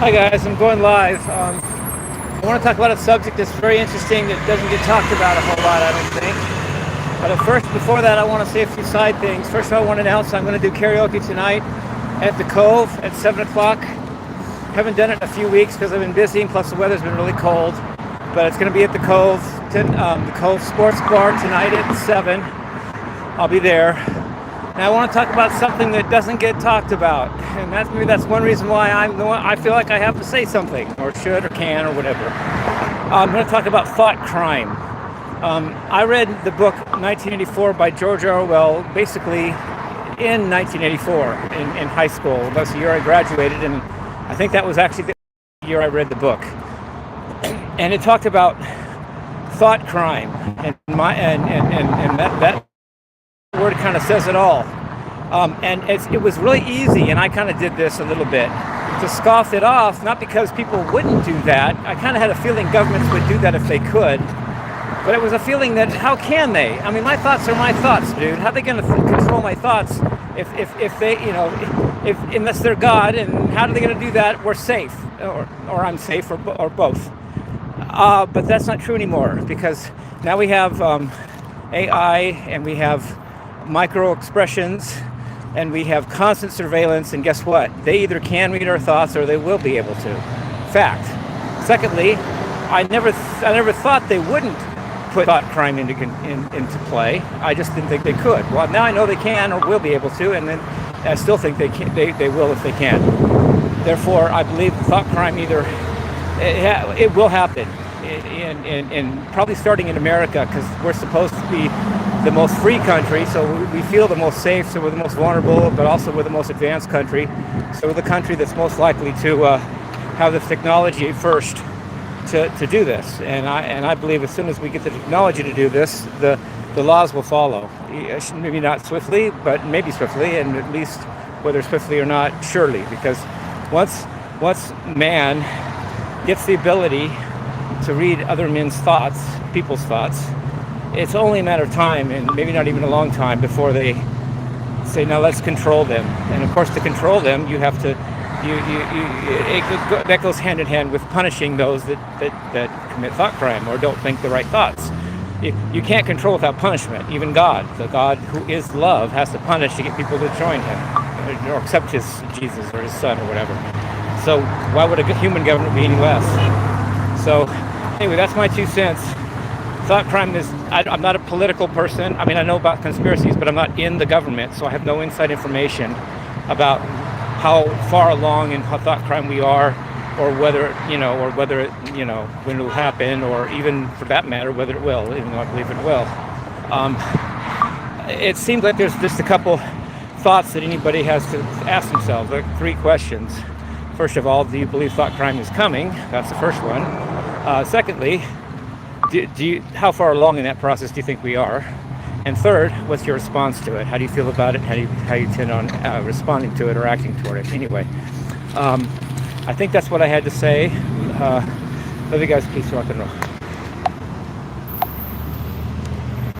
Hi guys, I'm going live. I want to talk about a subject that's very interesting that doesn't get talked about a whole lot, I don't think. But before that, I want to say a few side things. First of all, I want to announce I'm going to do karaoke tonight at the Cove at 7 o'clock. Haven't done it in a few weeks because I've been busy, and plus the weather's been really cold. But it's going to be at the Cove Sports Bar tonight at 7. I'll be there. And I want to talk about something that doesn't get talked about, and maybe that's one reason why I feel like I have to say something, or should, or can, or whatever. I'm going to talk about Thoughtcrime. I read the book 1984 by George Orwell, basically in 1984 in high school. That's the year I graduated, and I think that was actually the year I read the book. And it talked about thought crime, and that word kind of says it all. And it was really easy, and I kind of did this a little bit, to scoff it off, not because people wouldn't do that. I kind of had a feeling governments would do that if they could, but it was a feeling that, how can they? I mean, my thoughts are my thoughts, dude. How are they going to control my thoughts if they, unless they're God, and how are they going to do that? We're safe, or I'm safe, or both. But that's not true anymore, because now we have AI, and we have micro expressions, and we have constant surveillance, and guess what? They either can read our thoughts or they will be able to. Fact. Secondly, I never thought they wouldn't put thought crime into play. I just didn't think they could. Well, now I know they can or will be able to, and then I still think they will if they can. Therefore, I believe thought crime it will happen, in probably starting in America, because we're supposed to be the most free country, so we feel the most safe, so we're the most vulnerable, but also we're the most advanced country, so we're the country that's most likely to have the technology first to do this. And I believe as soon as we get the technology to do this, the laws will follow. Maybe not swiftly, but maybe swiftly, and at least whether swiftly or not, surely, because once man gets the ability to read other men's thoughts, people's thoughts, it's only a matter of time, and maybe not even a long time, before they say, now let's control them. And of course, to control them, you have to, that goes hand in hand with punishing those that commit thought crime or don't think the right thoughts. You can't control without punishment. Even God, the God who is love, has to punish to get people to join him, or accept his Jesus or his son or whatever. So why would a human government be any less? So anyway, that's my 2 cents. Thought crime is, I'm not a political person. I mean, I know about conspiracies, but I'm not in the government, so I have no inside information about how far along in thought crime we are, or whether, when it will happen, or even for that matter, whether it will, even though I believe it will. It seems like there's just a couple thoughts that anybody has to ask themselves, like 3 questions. First of all, do you believe thought crime is coming? That's the first one. Secondly, how far along in that process do you think we are? And third, what's your response to it? How do you feel about it? How you tend on responding to it or acting toward it? Anyway, I think that's what I had to say. Love you guys. Peace, rock and roll.